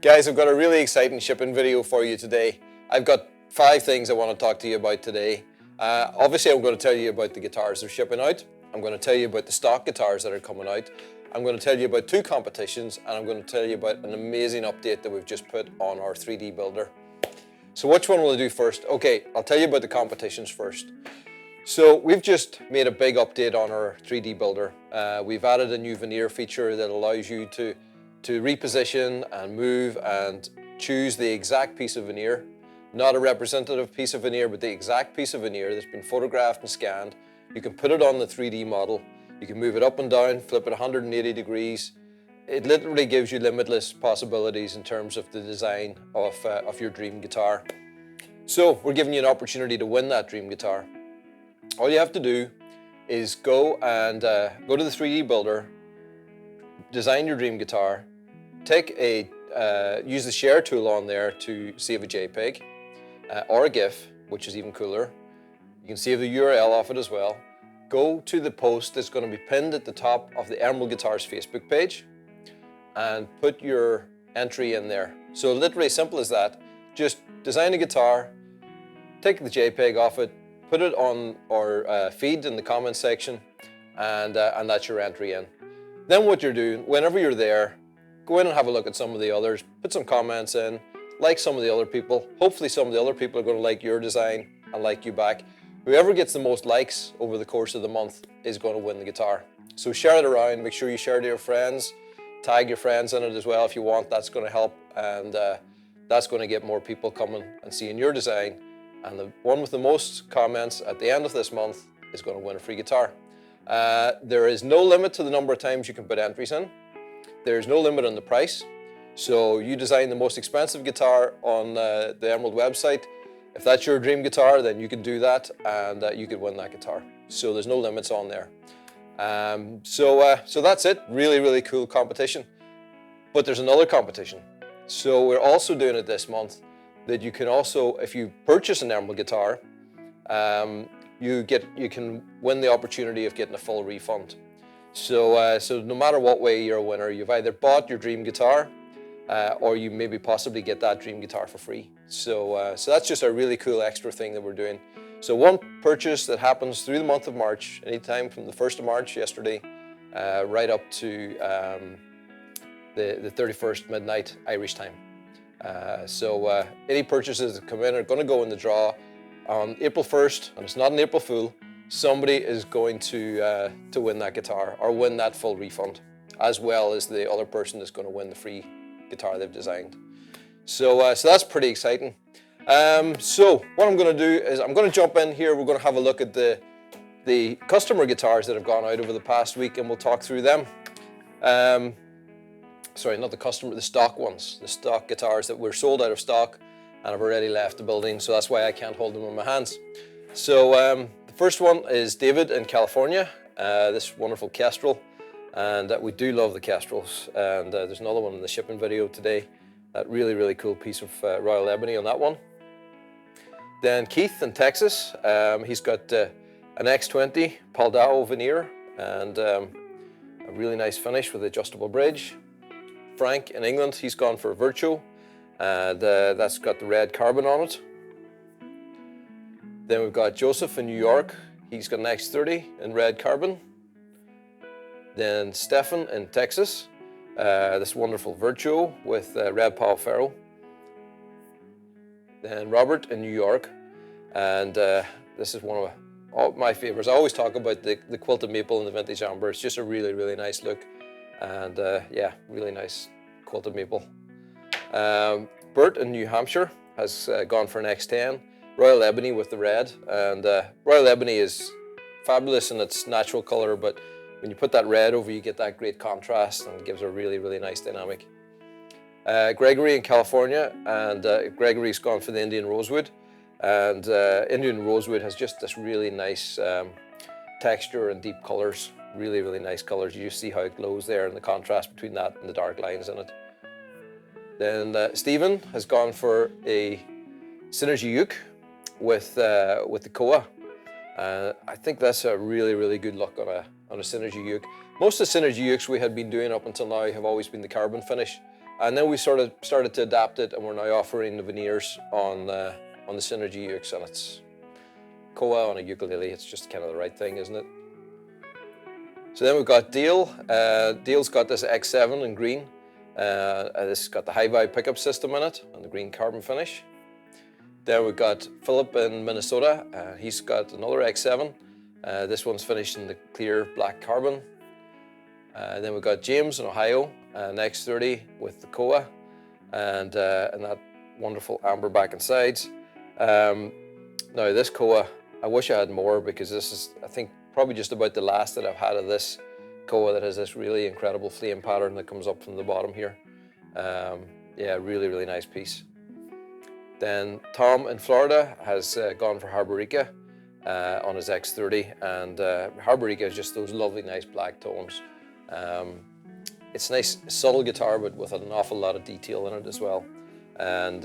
Guys, I've got a really exciting shipping video for you today. I've got 5 things I want to talk to you about today. Obviously, I'm going to tell you about the guitars that are shipping out. I'm going to tell you about the stock guitars that are coming out. I'm going to tell you about 2 competitions, and I'm going to tell you about an amazing update that we've just put on our 3D builder. So which one will I do first? Okay, I'll tell you about the competitions first. So we've just made a big update on our 3D builder. We've added a new veneer feature that allows you to reposition and move and choose the exact piece of veneer, not a representative piece of veneer, but the exact piece of veneer that's been photographed and scanned. You can put it on the 3D model. You can move it up and down, flip it 180 degrees. It literally gives you limitless possibilities in terms of the design of your dream guitar. So we're giving you an opportunity to win that dream guitar. All you have to do is go to the 3D builder, design your dream guitar, use the share tool on there to save a JPEG or a GIF, which is even cooler. You can save the URL off it as well. Go to the post that's going to be pinned at the top of the Emerald Guitars Facebook page and put your entry in there. So literally simple as that. Just design a guitar, take the JPEG off it, put it on our feed in the comments section, and that's your entry in. Then what you're doing, whenever you're there, go in and have a look at some of the others, put some comments in, like some of the other people. Hopefully some of the other people are going to like your design and like you back. Whoever gets the most likes over the course of the month is going to win the guitar. So share it around, make sure you share it to your friends, tag your friends in it as well if you want. That's going to help, and that's going to get more people coming and seeing your design. And the one with the most comments at the end of this month is going to win a free guitar. There is no limit to the number of times you can put entries in. There's no limit on the price. So you design the most expensive guitar on the Emerald website. If that's your dream guitar, then you can do that, and you could win that guitar. So there's no limits on there. So that's it. Really, really cool competition. But there's another competition. So we're also doing it this month that you can also, if you purchase an Emerald guitar, you can win the opportunity of getting a full refund. So no matter what way you're a winner, you've either bought your dream guitar or you maybe possibly get that dream guitar for free. So that's just a really cool extra thing that we're doing. So one purchase that happens through the month of March, anytime from the 1st of March, yesterday, right up to the 31st midnight Irish time. So any purchases that come in are going to go in the draw on April 1st, and it's not an April Fool. Somebody is going to win that guitar or win that full refund, as well as the other person is going to win the free guitar they've designed. So that's pretty exciting. So what I'm going to do is I'm going to jump in here. We're going to have a look at the customer guitars that have gone out over the past week, and we'll talk through them. Sorry, not the customer, the stock ones, the stock guitars that were sold out of stock and have already left the building, so that's why I can't hold them in my hands. So the first one is David in California, this wonderful Kestrel, and we do love the Kestrels, and there's another one in the shipping video today, that really, really cool piece of Royal Ebony on that one. Then Keith in Texas, he's got an X20 Paldao veneer, and a really nice finish with adjustable bridge. Frank in England, he's gone for a Virtuo, and that's got the red carbon on it. Then we've got Joseph in New York, he's got an X30 in red carbon. Then Stefan in Texas, this wonderful Virtuo with red Pau Ferro. Then Robert in New York, and this is one of my favorites. I always talk about the quilted maple and the vintage amber. It's just a really, really nice look. And yeah, really nice quilted maple. Bert in New Hampshire has gone for an X10, Royal Ebony with the red. And Royal Ebony is fabulous in its natural color, but when you put that red over, you get that great contrast, and it gives a really, really nice dynamic. Gregory in California, and Gregory's gone for the Indian Rosewood. And Indian Rosewood has just this really nice texture and deep colors. Really, really nice colors. You just see how it glows there and the contrast between that and the dark lines in it. Then Stephen has gone for a Synergy Uke with the Koa. I think that's a really, really good look on a Synergy Uke. Most of the Synergy Ukes we had been doing up until now have always been the carbon finish, And then we sort of started to adapt it, and we're now offering the veneers on the Synergy ukes, and it's Koa on a ukulele. It's just kind of the right thing, isn't it? So then we've got Dale. Dale's got this X7 in green. This has got the high vibe pickup system in it and the green carbon finish. Then we've got Philip in Minnesota. He's got another X7. This one's finished in the clear black carbon. Then we've got James in Ohio, an X30 with the Koa and that wonderful amber back and sides. Now this Koa, I wish I had more, because this is, I think, probably just about the last that I've had of this Koa that has this really incredible flame pattern that comes up from the bottom here. Yeah, really, really nice piece. Then Tom in Florida has gone for Harborica on his X30, and Harborica is just those lovely, nice black tones. It's a nice, subtle guitar, but with an awful lot of detail in it as well. And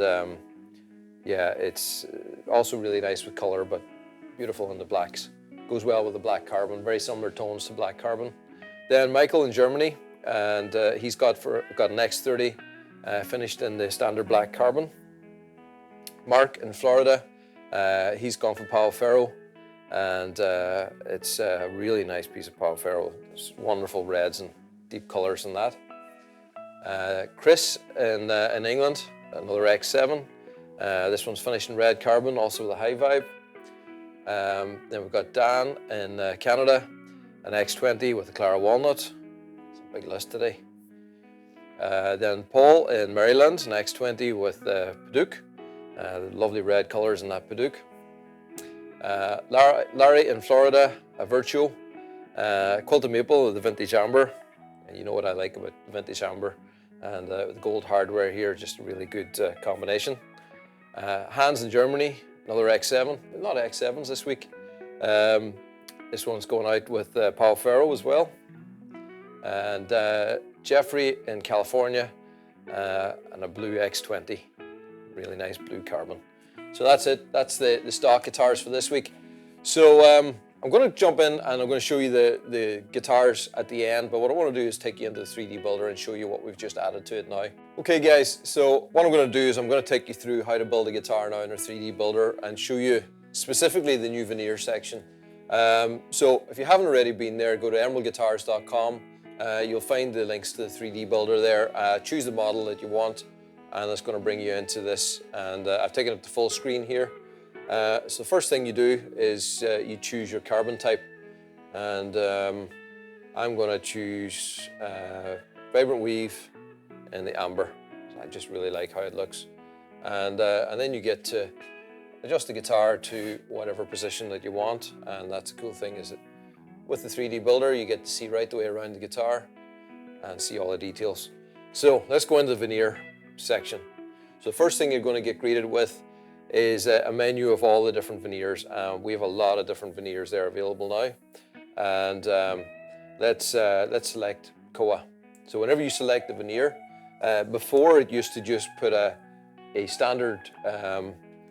yeah, it's also really nice with color, but beautiful in the blacks. Goes well with the black carbon, very similar tones to black carbon. Then Michael in Germany, and he's got an X30 finished in the standard black carbon. Mark in Florida, he's gone for Palo Ferro, and it's a really nice piece of Palo Ferro. It's wonderful reds and deep colors in that. Chris in England, another X7. This one's finished in red carbon, also with a high vibe. Then we've got Dan in Canada, an X20 with a Clara Walnut. It's a big list today. Then Paul in Maryland, an X20 with Paduk. Lovely red colors in that Paduk. Larry in Florida, a Virtuo. Quilted Maple with the vintage amber. And you know what I like about the vintage amber. And with gold hardware here, just a really good combination. Hans in Germany, another X7. A lot of X7s this week. This one's going out with Palo Ferro as well. And Jeffrey in California, and a blue X20. Really nice blue carbon. So that's it. That's the stock guitars for this week. So I'm going to jump in and I'm going to show you the guitars at the end, but what I want to do is take you into the 3D builder and show you what we've just added to it now. Okay guys, so what I'm going to do is I'm going to take you through how to build a guitar now in our 3D builder and show you specifically the new veneer section. So if you haven't already been there, go to emeraldguitars.com. You'll find the links to the 3D builder there. Choose the model that you want, and it's going to bring you into this. And I've taken it to full screen here. So the first thing you do is you choose your carbon type, and I'm going to choose Vibrant Weave and the Amber. So I just really like how it looks. And then you get to adjust the guitar to whatever position that you want, and that's the cool thing, is that with the 3D builder you get to see right the way around the guitar and see all the details. So let's go into the veneer section. So the first thing you're going to get greeted with is a menu of all the different veneers. We have a lot of different veneers there available now, and let's select Koa. So whenever you select the veneer, before it used to just put a standard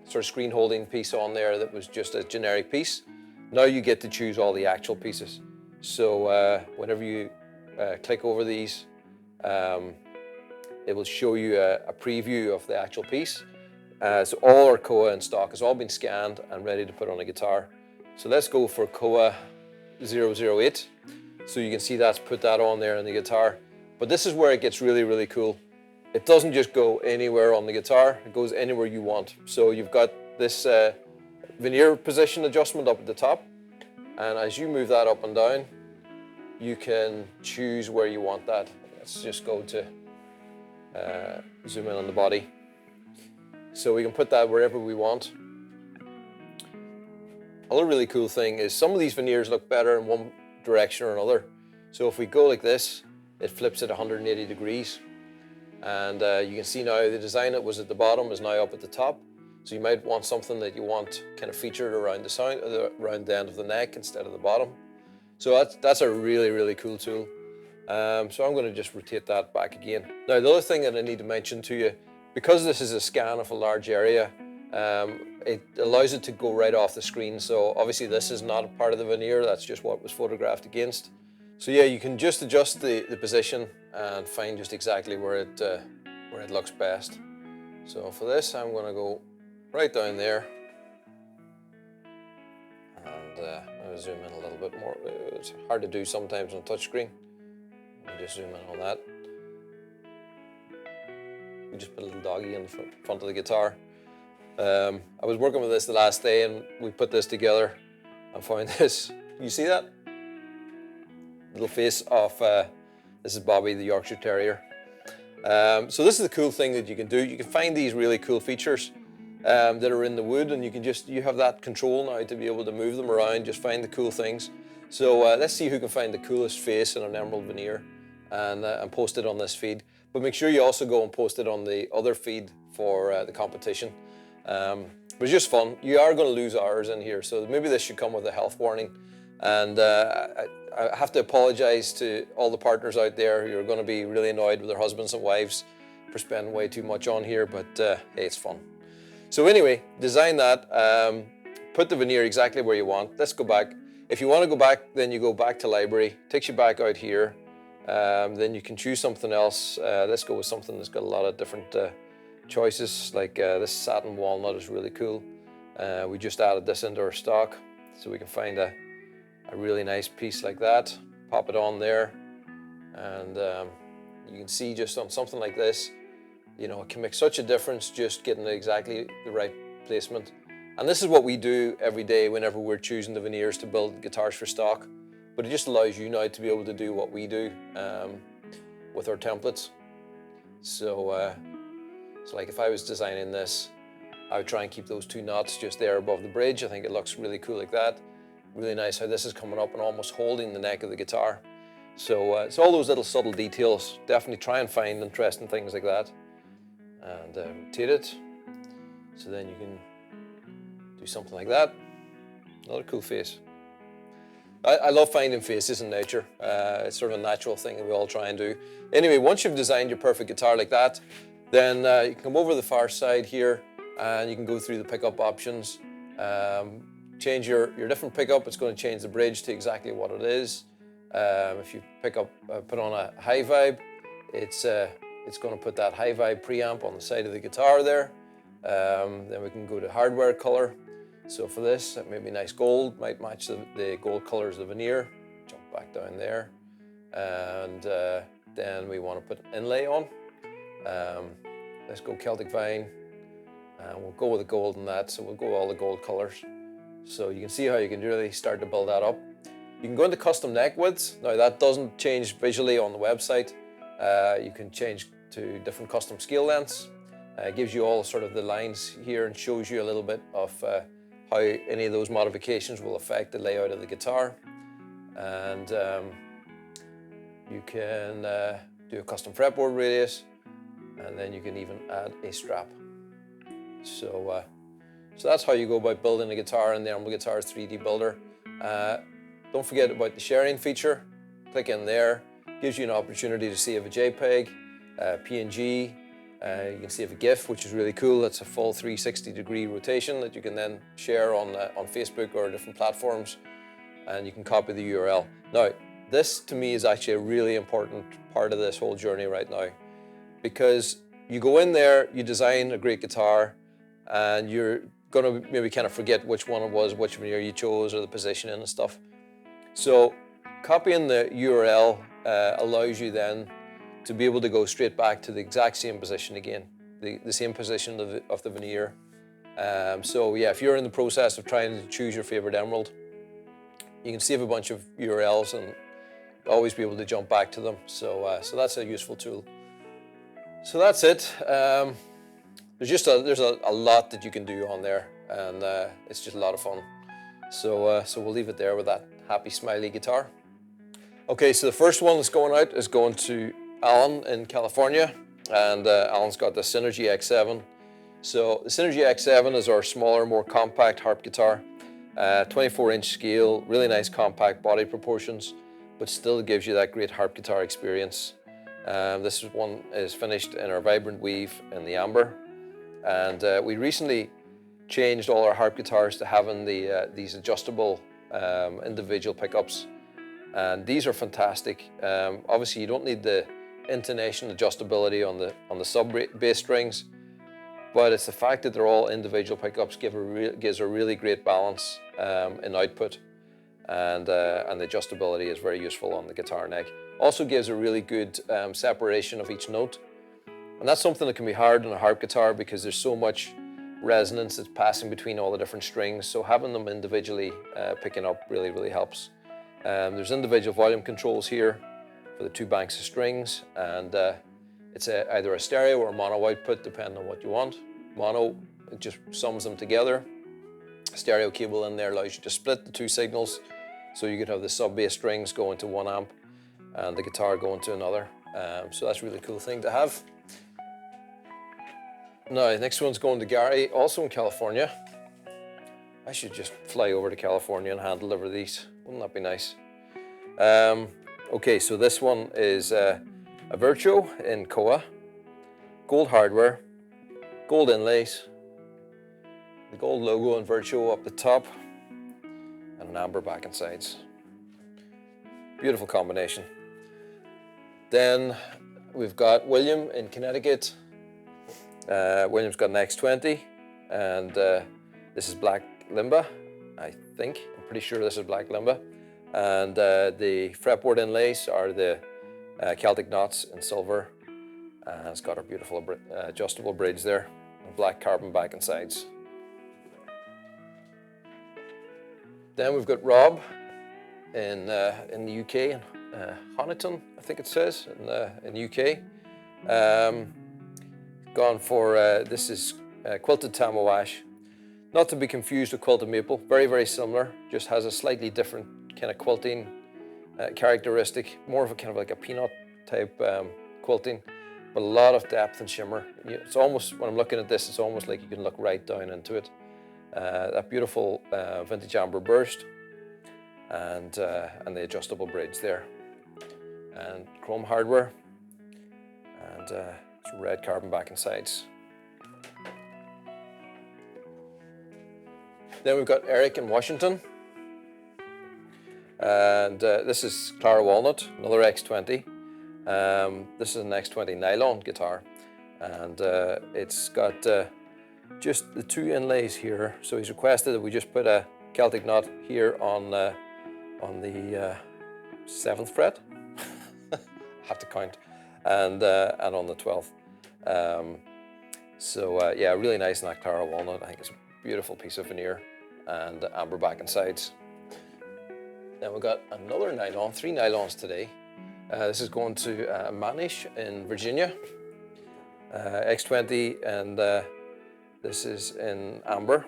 sort of screen holding piece on there that was just a generic piece. Now you get to choose all the actual pieces. So whenever you click over these, it will show you a preview of the actual piece. So all our Koa in stock has all been scanned and ready to put on a guitar. So let's go for Koa 008. So you can see that's put that on there on the guitar. But this is where it gets really, really cool. It doesn't just go anywhere on the guitar, it goes anywhere you want. So you've got this veneer position adjustment up at the top, and as you move that up and down, you can choose where you want that. Let's just go to zoom in on the body. So we can put that wherever we want. Another really cool thing is some of these veneers look better in one direction or another. So if we go like this, it flips at 180 degrees. And you can see now the design that was at the bottom is now up at the top. So you might want something that you want kind of featured around around the end of the neck instead of the bottom. So that's a really, really cool tool. So I'm going to just rotate that back again. Now the other thing that I need to mention to you, because this is a scan of a large area, it allows it to go right off the screen. So obviously this is not a part of the veneer, that's just what was photographed against. So yeah, you can just adjust the position and find just exactly where it where it looks best. So for this, I'm going to go right down there, and I'll zoom in a little bit more. It's hard to do sometimes on a touchscreen. Just zoom in on that. We just put a little doggy in the front of the guitar. I was working with this the last day, and we put this together and found this. You see that? Little face of, this is Bobby, the Yorkshire Terrier. So this is the cool thing that you can do. You can find these really cool features that are in the wood, and you have that control now to be able to move them around, just find the cool things. So let's see who can find the coolest face in an emerald veneer and post it on this feed. But make sure you also go and post it on the other feed for the competition. It was just fun. You are going to lose hours in here, so maybe this should come with a health warning. And I have to apologize to all the partners out there who are going to be really annoyed with their husbands and wives for spending way too much on here, but hey, it's fun. So anyway, design that, put the veneer exactly where you want. Let's go back. If you want to go back, then you go back to library, takes you back out here. Then you can choose something else. Let's go with something that's got a lot of different choices, like this satin walnut is really cool. We just added this into our stock, so we can find a really nice piece like that, pop it on there, and you can see just on something like this, you know, it can make such a difference just getting exactly the right placement. And this is what we do every day whenever we're choosing the veneers to build guitars for stock. But it just allows you now to be able to do what we do with our templates. So like if I was designing this, I would try and keep those two knots just there above the bridge. I think it looks really cool like that. Really nice how this is coming up and almost holding the neck of the guitar. So it's all those little subtle details. Definitely try and find interesting things like that. And rotate it. So then you can do something like that. Another cool face. I love finding faces in nature. It's sort of a natural thing that we all try and do. Anyway, once you've designed your perfect guitar like that, then you can come over to the far side here and you can go through the pickup options. Change your different pickup. It's going to change the bridge to exactly what it is. If you put on a high vibe, it's going to put that high vibe preamp on the side of the guitar there. Then we can go to hardware color. So for this, maybe nice gold, might match the gold colors of the veneer. Jump back down there. And then we want to put an inlay on. Let's go Celtic Vine. And we'll go with the gold in that, so we'll go all the gold colors. So you can see how you can really start to build that up. You can go into custom neck widths. Now that doesn't change visually on the website. You can change to different custom scale lengths. It gives you all sort of the lines here and shows you a little bit of how any of those modifications will affect the layout of the guitar. And you can do a custom fretboard radius, and then you can even add a strap. So that's how you go about building a guitar in the Emerald Guitars 3D Builder. Don't forget about the sharing feature. Click in there, gives you an opportunity to save a JPEG, PNG. You can save a GIF, which is really cool. It's a full 360-degree rotation that you can then share on Facebook or different platforms, and you can copy the URL. Now, this to me is actually a really important part of this whole journey right now, because you go in there, you design a great guitar, and you're going to maybe kind of forget which one it was, which veneer you chose, or the positioning and stuff. So copying the URL allows you then to be able to go straight back to the exact same position again, the same position of the veneer. So yeah, if you're in the process of trying to choose your favorite emerald, you can save a bunch of URLs and always be able to jump back to them. So that's a useful tool. So that's it. There's a lot that you can do on there, and it's just a lot of fun. So we'll leave it there with that happy smiley guitar. Okay, so the first one that's going out is going to Alan in California, and Alan's got the Synergy X7. So the Synergy X7 is our smaller, more compact harp guitar, 24-inch scale, really nice compact body proportions, but still gives you that great harp guitar experience. This one is finished in our vibrant weave in the amber, and we recently changed all our harp guitars to having these adjustable individual pickups, and these are fantastic. Obviously, you don't need the intonation adjustability on the sub bass strings, but it's the fact that they're all individual pickups gives a really great balance in output, and the adjustability is very useful on the guitar neck. Also gives a really good separation of each note, and that's something that can be hard on a harp guitar because there's so much resonance that's passing between all the different strings, so having them individually picking up really helps. There's individual volume controls here for the two banks of strings, and it's either a stereo or a mono output depending on what you want. Mono, it just sums them together. Stereo cable in there allows you to split the two signals, so you could have the sub bass strings go into one amp and the guitar go into another. So that's a really cool thing to have. Now, the next one's going to Gary, also in California. I should just fly over to California and hand deliver these. Wouldn't that be nice? Okay, so this one is a Virtuo in Koa. Gold hardware, gold inlays, the gold logo in Virtuo up the top, and an amber back and sides. Beautiful combination. Then we've got William in Connecticut. William's got an X20, and this is black limba, I think. I'm pretty sure this is black limba. And the fretboard inlays are the Celtic knots in silver. And it's got a beautiful adjustable bridge there, and black carbon back and sides. Then we've got Rob in the UK, in Honiton, I think it says, in the UK. Gone for, this is quilted tamo ash. Not to be confused with quilted maple, very similar, just has a slightly different kind of quilting characteristic, more of a kind of like a peanut type quilting, but a lot of depth and shimmer. It's almost, when I'm looking at this, it's almost like you can look right down into it. That beautiful vintage amber burst, and the adjustable bridge there, and chrome hardware, and some red carbon back and sides. Then we've got Eric in Washington, and this is Clara Walnut, another X20. This is an X20 nylon guitar, and it's got just the two inlays here. So he's requested that we just put a Celtic knot here on the 7th fret. Have to count, and on the 12th. Yeah, really nice in that Clara Walnut. I think it's a beautiful piece of veneer, and amber back and sides. Then we've got another nylon, 3 nylons today. This is going to Manish in Virginia, X20, and this is in amber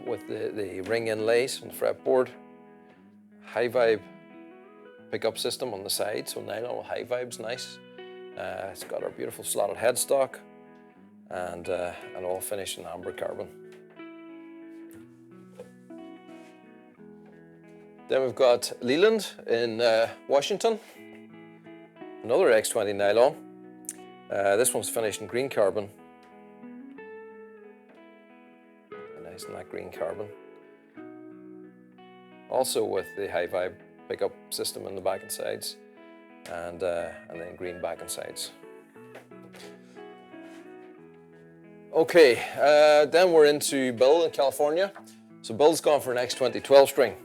with the ring inlays on the fretboard. High vibe pickup system on the side, so nylon with high vibes, nice. It's got our beautiful slotted headstock, and all finished in amber carbon. Then we've got Leland in Washington, another X20 nylon. This one's finished in green carbon. Nice in that green carbon. Also with the high vibe pickup system in the back and sides, and then green back and sides. Okay, then we're into Bill in California. So Bill's gone for an X20 12 string.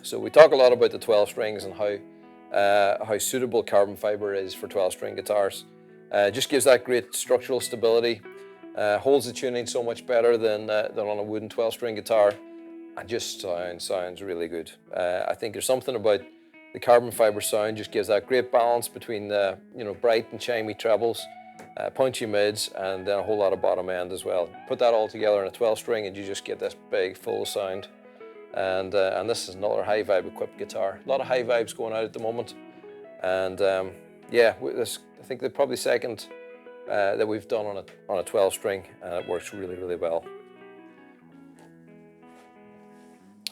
So we talk a lot about the 12 strings and how suitable carbon fiber is for 12 string guitars. Just gives that great structural stability, holds the tuning so much better than on a wooden 12 string guitar, and just sounds really good. I think there's something about the carbon fiber sound, just gives that great balance between the bright and chimey trebles, punchy mids, and then a whole lot of bottom end as well. Put that all together in a 12 string and you just get this big full sound. And this is another high vibe equipped guitar. A lot of high vibes going out at the moment, and yeah, I think the probably second that we've done on a 12 string, and it works really well.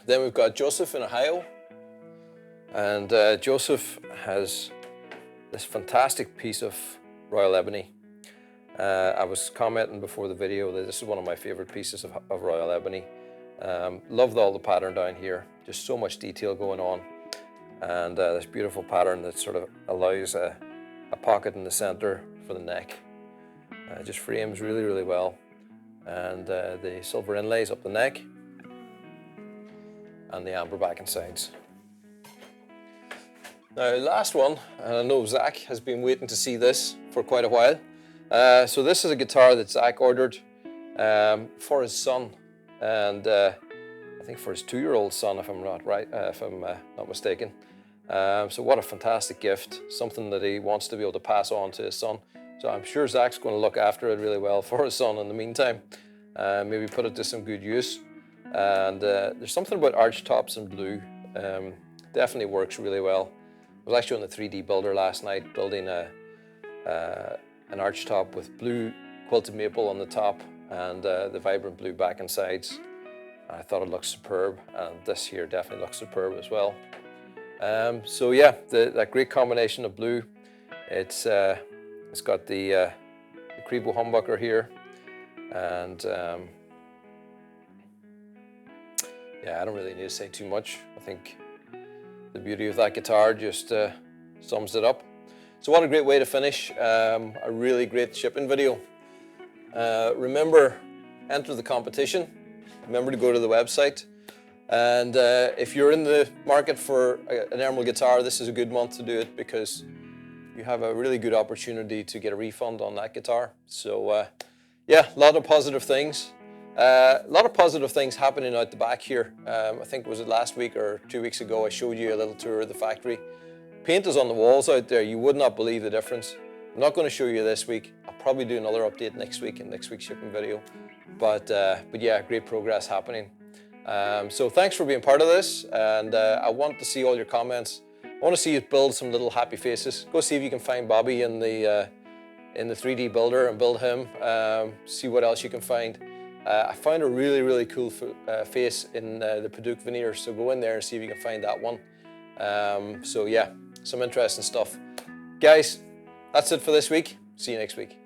Then we've got Joseph in Ohio, and Joseph has this fantastic piece of Royal Ebony. I was commenting before the video that this is one of my favorite pieces of Royal Ebony. Loved all the pattern down here, just so much detail going on, and this beautiful pattern that sort of allows a a pocket in the center for the neck. Just frames really, really well. And the silver inlays up the neck and the amber back and sides. Now, last one, and I know Zach has been waiting to see this for quite a while. So this is a guitar that Zach ordered for his son, and I think for his 2-year-old son, if I'm not mistaken. So what a fantastic gift, something that he wants to be able to pass on to his son. So I'm sure Zach's going to look after it really well for his son in the meantime. Maybe put it to some good use. And there's something about archtops in blue. Definitely works really well. I was actually on the 3D builder last night building an archtop with blue quilted maple on the top and the vibrant blue back and sides. I thought it looked superb, and this here definitely looks superb as well. So yeah, that great combination of blue. It's got the Crebo humbucker here, and yeah, I don't really need to say too much. I think the beauty of that guitar just sums it up. So what a great way to finish a really great shipping video. Remember, enter the competition. Remember to go to the website. And if you're in the market for an Emerald guitar, this is a good month to do it because you have a really good opportunity to get a refund on that guitar. So yeah, a lot of positive things. A lot of positive things happening out the back here. I think was it last week or 2 weeks ago I showed you a little tour of the factory. Paint is on the walls out there. You would not believe the difference. I'm not going to show you this week. I'll probably do another update next week in next week's shipping video. But yeah, great progress happening. So thanks for being part of this, and I want to see all your comments. I want to see you build some little happy faces. Go see if you can find Bobby in the 3D builder and build him. See what else you can find. I found a really, really cool face in the Paduk veneer, so go in there and see if you can find that one. So yeah, some interesting stuff. Guys, that's it for this week. See you next week.